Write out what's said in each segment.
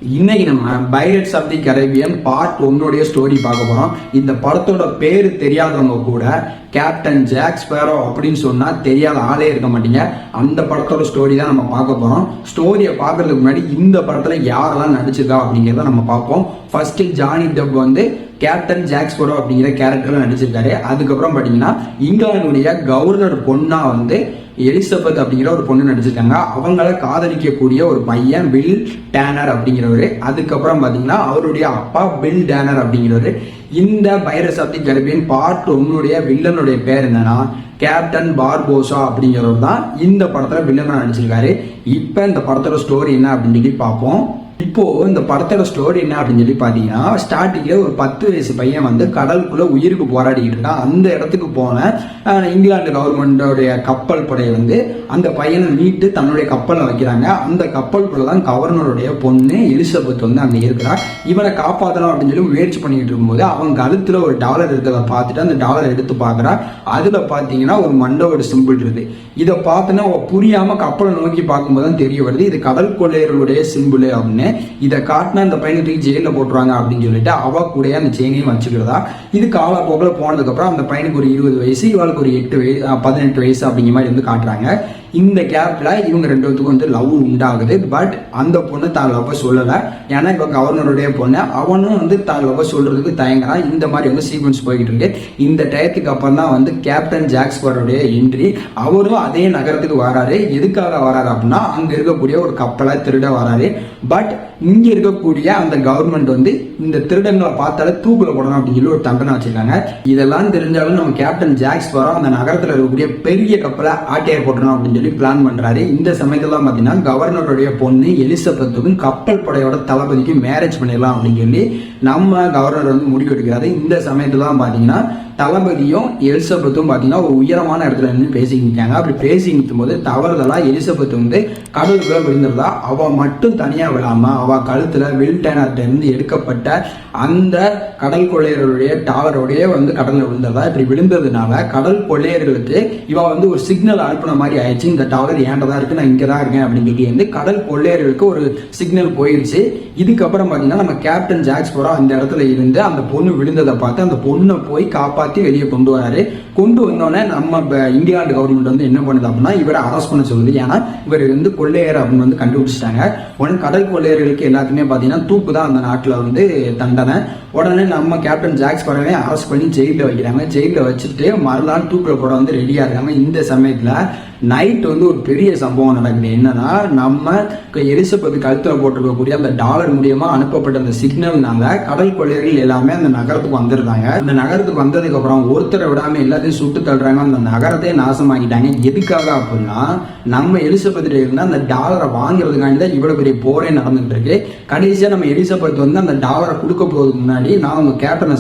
இன்னைக்கு நம்ம pirates of the Caribbean part 1 story பார்க்க போறோம். இந்த படத்தோட பேரு தெரியாதவங்க கூட கேப்டன் ஜாக் ஸ்பேரோ அப்படின்னு சொன்னா தெரியாத ஆளே இருக்க மாட்டீங்க. அந்த படத்தோட ஸ்டோரி தான் நம்ம பார்க்க போறோம். ஸ்டோரியை பார்க்கறதுக்கு முன்னாடி இந்த படத்துல யாரெல்லாம் நடிச்சிருக்கா அப்படிங்கிறத நம்ம பார்ப்போம். ஃபர்ஸ்ட் ஜானி டெப் வந்து கேப்டன் ஜாக் ஸ்பேரோ அப்படிங்கிற கேரக்டர்ல நடிச்சிருக்காரு. அதுக்கப்புறம் பாத்தீங்கன்னா இங்கிலாந்துடைய கவர்னர் பொண்ணா வந்து எலிசபெத் அப்படிங்கிற ஒரு பொண்ணு நடிச்சிருக்காங்க. அவங்கள காதலிக்கக்கூடிய ஒரு பையன் வில் டேனர் அப்படிங்கிறவரு. அதுக்கப்புறம் பாத்தீங்கன்னா அவருடைய அப்பா பில் டேனர் அப்படிங்கிறவரு. இந்த pirates of the Caribbean part 1 வில்லனுடைய பேர் என்னன்னா கேப்டன் பார்போசா அப்படிங்கிறவர் தான் இந்த படத்துல வில்லனா நடிச்சிருக்காரு. இப்ப இந்த படத்தோட ஸ்டோரி என்ன அப்படின்னு சொல்லி பார்ப்போம். இப்போ இந்த படத்தோட ஸ்டோரி என்ன அப்படின்னு சொல்லி பாத்தீங்கன்னா, ஸ்டார்டிங்ல ஒரு 10 வயசு பையன் வந்து கடலுக்குள்ள உயிருக்கு போராடிக்கிட்டு இருக்கான். அந்த இடத்துக்கு போன இங்கிலாந்து கவர்மெண்டோடைய கப்பல் படை வந்து அந்த பையனை மீட்டு தன்னுடைய கப்பலை வைக்கிறாங்க. அந்த கப்பலுக்குள்ள தான் கவர்னருடைய பொண்ணு எலிசபெத் வந்து அங்க இருக்கிறார். இவனை காப்பாற்றலாம் அப்படின்னு சொல்லி முயற்சி பண்ணிட்டு இருக்கும்போது அவன் கழுத்துல ஒரு டாலர் இருக்கிறத பார்த்துட்டு அந்த டாலர் எடுத்து பாக்குறா. அதுல பாத்தீங்கன்னா ஒரு மண்டோட சிம்பிள் இருக்கு. இதை பார்த்தோன்னா புரியாம கப்பலை நோக்கி பார்க்கும்போது தான் தெரிய வருது இது கடல் கொள்ளையர்களுடைய சிம்பிள் அப்படின்னு. இதை காட்டினா அந்த பையனை தூக்கி ஜெயில போட்டுருவாங்க அப்படின்னு சொல்லிட்டு அவ கூட அந்த செயினையும் வச்சுக்கிறதா. இது காலப்போக்கில் போனதுக்கு அப்புறம் அந்த பையனுக்கு ஒரு 20 வயசு, இவளுக்கு ஒரு 18 வயசு அப்படிங்கிற மாதிரி வந்து காட்டுறாங்க. இந்த கேப்ல இவங்க 2 பேத்துக்கும் வந்து லவ் உண்டாகுது. பட் அந்த பொண்ணு தான் லவ் சொல்லலை. ஏன்னா இப்போ கவர்னருடைய பொண்ணு, அவனும் வந்து தான் லவ் சொல்றதுக்கு தயங்குறான். இந்த மாதிரி வந்து சீக்வன்ஸ் போய்கிட்டு இருக்கு. இந்த டயத்துக்கு அப்புறம் தான் வந்து கேப்டன் ஜாக் ஸ்பேரோடைய என்ட்ரி. அவரும் அதே நகரத்துக்கு வராரு. எதுக்காக வராரு அப்படின்னா அங்க இருக்கக்கூடிய ஒரு கப்பலை திருட வராரு. பட் இங்க இருக்கக்கூடிய அந்த கவர்மெண்ட் வந்து இந்த திருடங்களை பார்த்தாலே தூக்குல போடணும் அப்படின்னு சொல்லி ஒரு தண்டனை வச்சிருக்காங்க. இதெல்லாம் தெரிஞ்சாலும் நம்ம கேப்டன் ஜாக் ஸ்பேரோ அந்த நகரத்துல இருக்கக்கூடிய பெரிய கப்பலை ஆட்டையர் போட்டணும் அப்படின்னு சொல்லி பிளான் பண்றாரு. இந்த சமயத்துல பாத்தீங்கன்னா கவர்னருடைய பொண்ணு எலிசபெத்துக்கும் கப்பல் படையோட தளபதிக்கும் மேரேஜ் பண்ணிடலாம் அப்படின்னு சொல்லி நம்ம கவர்னர் வந்து முடிவு எடுக்கிறாரு. இந்த சமயத்துல தான் பாத்தீங்கன்னா தளபதியும் எலிசபெத்தும் பாத்தீங்கன்னா ஒரு உயரமான இடத்துல நின்று பேசிக்கிட்டாங்க. அப்படி பேசிக்கிட்டு போது தவறுதலா எலிசபெத் வந்து கடலுக்குள்ள விழுந்துருதா. அவ மட்டும் தனியா விழாம அவ கழுத்துல வில் டேனர்ட்ட இருந்து எடுக்கப்பட்ட அந்த கடல் கொள்ளையர்களுடைய டாலரோடைய வந்து கடல்ல விழுந்ததா. இப்படி விழுந்ததுனால கடல் கொள்ளையர்களுக்கு இவ வந்து ஒரு சிக்னல் அனுப்புன மாதிரி ஆயிடுச்சு. இந்த டாலர் ஏன்டதான் இருக்கு, நான் இங்கதான் இருக்கேன் அப்படின்னு சொல்லி வந்து கடல் கொள்ளையர்களுக்கு ஒரு சிக்னல் போயிடுச்சு. இதுக்கப்புறம் பாத்தீங்கன்னா நம்ம கேப்டன் ஜாக் ஸ்பேரோ அந்த இடத்துல இருந்து அந்த பொண்ணு விழுந்ததை பார்த்து அந்த பொண்ணை போய் காப்பாத்தி வெளியே கொண்டு வராரு. கொண்டு வந்தோடனே நம்ம இங்கிலாந்து கவர்மெண்ட் வந்து என்ன பண்ணுது அப்படின்னா இவரை அரெஸ்ட் பண்ண சொல்லுது. ஏன்னா இவர் வந்து கொள்ளையர் அப்படின்னு வந்து கண்டுபிடிச்சிட்டாங்க. உடனே கடல் கொள்ளையர்களுக்கு எல்லாத்துக்குமே பாத்தீங்கன்னா தூக்கு தான் அந்த நாட்டுல வந்து தண்டனை. உடனே நம்ம கேப்டன் ஜாக் ஸ்பேரோவை அரெஸ்ட் பண்ணி ஜெயில வைக்கிறாங்க. ஜெயில வச்சுட்டு மறுநாள் தூக்குல போட வந்து ரெடியா இருக்காங்க. இந்த சமயத்துல நைட் வந்து ஒரு பெரிய சம்பவம் நடக்குது. என்னன்னா நம்ம எலிசபெத் கழுத்துல போட்டிருக்கக்கூடிய அந்த டாலர் மூலியமா அனுப்பப்பட்ட அந்த சிக்னல்னால கடல் கொள்ளையர்கள் எல்லாமே அந்த நகரத்துக்கு வந்துருந்தாங்க. அந்த நகரத்துக்கு வந்ததுக்கு அப்புறம் ஒருத்தரை விடாம எல்லாத்தையும் சுட்டு தள்ளுறாங்க. அந்த நகரத்தையே நாசமாக்கிட்டாங்க. எதுக்காக அப்படின்னா நம்ம எலிசபெத் இருந்து அந்த டாலரை வாங்குறதுக்காண்டி தான் இவ்வளவு பெரிய போரே நடந்துட்டு இருக்கு. கடைசியா நம்ம எலிசபெத் வந்து அந்த டாலரை கொடுக்க போறதுக்கு முன்னாடி நான் உங்க கேப்டனை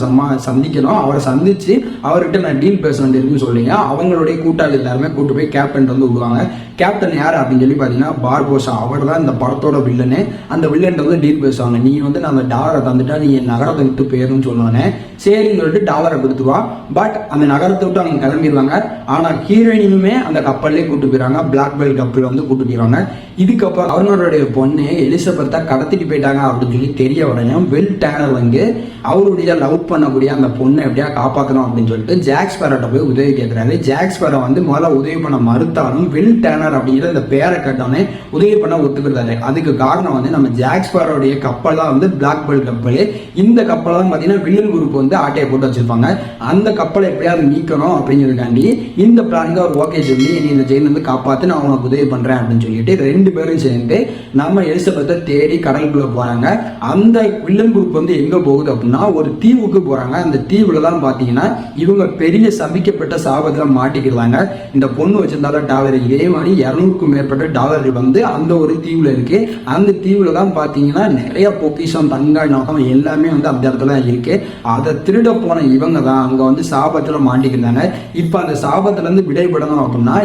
சந்திக்கணும், அவரை சந்திச்சு அவர்கிட்ட நான் டீல் பேச வேண்டியிருக்குன்னு சொல்லிங்க. அவங்களுடைய கூட்டாளி எல்லாருமே கூட்டு போய் கேப்டன் வந்து விடுவாங்க. கேப்டன் யார் அப்படின்னு சொல்லி பாத்தீங்கன்னா பார்போசா. அவர் தான் இந்த படத்தோட வில்லனு. அந்த வில்லன் வந்து டீல் பேசுவாங்க. நீ வந்து நான் அந்த டாலரை தந்துட்டா நீ என் நகரத்தை விட்டு போயிருன்னு சொல்லுவானே. சரின்னு சொல்லிட்டு டாலரை கொடுத்துவா. பட் அந்த நகரத்தை விட்டு அவங்க கிளம்பிடுவாங்க. ஆனா ஹீரோயினுமே அந்த கப்பல்லே கூட்டு போயிடுறாங்க. பிளாக் பெல் கப்பல் வந்து கூட்டு போயிடுவாங்க. இதுக்கப்புறம் அவனுடைய பொண்ணு எலிசபெத்தை கடத்திட்டு போயிட்டாங்க அப்படின்னு சொல்லி தெரிய உடனே வில் டேனர் வந்து அவருடைய லவ் பண்ணக்கூடிய அந்த பொண்ணை எப்படியா காப்பாற்றணும் அப்படின்னு சொல்லிட்டு ஜாக் ஸ்பேரோட்ட போய் உதவி கேட்கிறாரு. ஜாக் ஸ்பேரோ வந்து முதல்ல உதவி பண்ண மறுத்தாலும் வில் டேனர் அப்படிங்கிற இந்த பேரை கேட்டோன்னே உதவி பண்ண ஒத்துக்கிறாரு. அதுக்கு காரணம் வந்து நம்ம ஜாக் ஸ்பேரோடைய கப்பல் தான் வந்து பிளாக் பெல் கப்பல். இந்த கப்பல் தான் பாத்தீங்கன்னா வில்லன் குரூப் வந்து ஆட்டையை போட்டு வச்சிருப்பாங்க. அந்த கப்பலை எப்படியாவது மீட்கணும் அப்படிங்கிறதுக்காண்டி இந்த பிளானுக்கு அவர் ஓகே சொல்லி நீ இந்த ஜெயில இருந்து காப்பாத்து, நான் உனக்கு உதவி பண்றேன் அப்படின்னு சொல்லிட்டு 2 பேரும் சேர்ந்து நம்ம எலிசபெத்தை தேடி கடலுக்குள்ள போறாங்க. அந்த வில்லன் குரூப் வந்து எங்க போகுது அப்படின்னா ஒரு தீவுக்கு போறாங்க. அந்த தீவுல தான் பாத்தீங்கன்னா இவங்க பெரிய சபிக்கப்பட்ட சாபத்துல மாட்டிக்கிறாங்க. இந்த பொண்ணு வச்சிருந்தாலும் டாலர் இதே மாதிரி 200க்கும் மேற்பட்ட டாலர் வந்து அந்த ஒரு தீவுல இருக்கு. அந்த தீவுல தான் பாத்தீங்கன்னா நிறைய பொக்கிஷம், தங்காய், நகம் எல்லாமே வந்து அந்த இடத்துல இருக்கு. அதை திருட போன இவங்க தான் அங்க வந்து சாபத்துல மாட்டிக்கிறாங்க. இப்ப அந்த சாபத்துல இருந்து விடைபடணும் அப்படின்னா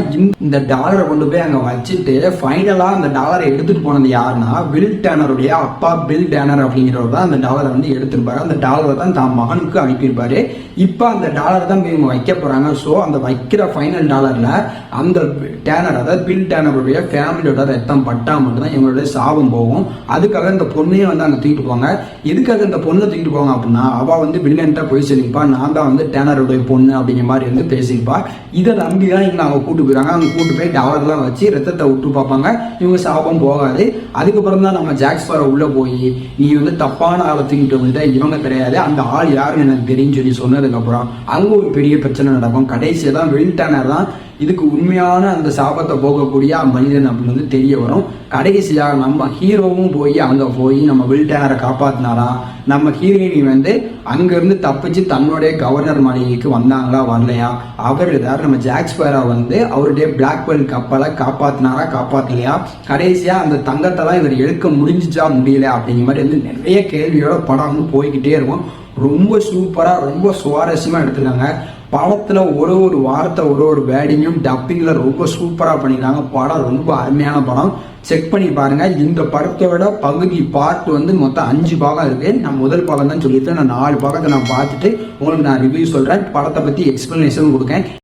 இந்த டாலரை கொண்டு போய் அங்க வச்சுட்டு ஃபைனலா அந்த டாலரை எடுத்துட்டு போனது யாருன்னா வில் டேனருடைய அப்பா பில் டேனர் அப்படிங்கிறவர் தான் அந்த டாலரை வந்து எடுத்திருப்பாரு. அந்த டாலரை தான் தான் மகனுக்கு அனுப்பியிருப்பாரு. இப்ப அந்த டாலர் தான் இவங்க வைக்க போறாங்க. ஸோ அந்த வைக்கிற ஃபைனல் டாலர்ல அந்த டேனர், அதாவது பில் டேனருடைய ஃபேமிலியோட ரத்தம் பட்டா மட்டும்தான் இவங்களுடைய சாபம் போகும். அதுக்காக இந்த பொண்ணையே வந்து அங்கே தூக்கிட்டு போவாங்க. எதுக்காக இந்த பொண்ணை தூக்கிட்டு போவாங்க அப்படின்னா, அவள் வந்து வில்லன்ட்ட போய் சொல்லிப்பா, நான் தான் வந்து டேனருடைய பொண்ணு அப்படிங்கிற மாதிரி வந்து பேசிப்பா. இதை நம்பி தான் இங்கே அவங்க கூட்டு போயிறாங்க. அவங்க கூட்டு போய் டவர்லாம் வச்சு ரத்தத்தை விட்டு பார்ப்பாங்க. இவங்க சாபம் போகாது. அதுக்கப்புறம் தான் நம்ம ஜாக் ஸ்பேரோ உள்ள போய், நீ வந்து தப்பான ஆளை தூக்கிட்டு வந்துட்ட, இவங்க கிடையாது, அந்த ஆள் யாருன்னு எனக்கு தெரியும்னு சொல்லி சொன்னதுக்கப்புறம் அங்கே ஒரு பெரிய பிரச்சனை நடக்கும். கடைசியாக தான் வில் டேனர் தான் இதுக்கு உண்மையான அந்த சாபத்தை போகக்கூடிய மனிதன் அப்படின்னு வந்து தெரிய வரும். கடைசியாக நம்ம ஹீரோவும் போய் அங்கே போய் நம்ம வில் டேனரை காப்பாற்றினாராம். நம்ம ஹீரோயினி வந்து அங்கேருந்து தப்பிச்சு தன்னுடைய கவர்னர் மாளிகைக்கு வந்தாங்களா வரலையா, அவர் ஏதாவது நம்ம ஜாக் ஸ்பேரோ வந்து அவருடைய பிளாக்பெல் கப்பலை காப்பாற்றினாரா காப்பாற்றலையா, கடைசியாக அந்த தங்கத்தெல்லாம் இவர் எடுக்க முடிஞ்சிச்சா முடியல அப்படிங்கிற மாதிரி வந்து நிறைய கேள்வியோட படம் வந்து போய்கிட்டே இருக்கும். ரொம்ப சூப்பராக ரொம்ப சுவாரஸ்யமாக எடுத்துருக்காங்க. படத்தில் ஒரு வார்த்தை ஒரு வேர்டிங்கும் டப்பிங்கில் ரொம்ப சூப்பராக பண்ணியிருக்காங்க. படம் ரொம்ப அருமையான படம். செக் பண்ணி பாருங்கள். இந்த படத்தோட பகுதி பார்ட் வந்து மொத்தம் 5 பாகம் இருக்குது. நான் முதல் பாகம் தான் சொல்லியிருக்கேன். நான் 4 பாகத்தை நான் பார்த்துட்டு உங்களுக்கு நான் ரிவ்யூ சொல்கிறேன். படத்தை பற்றி எக்ஸ்ப்ளனேஷன் கொடுக்கேன்.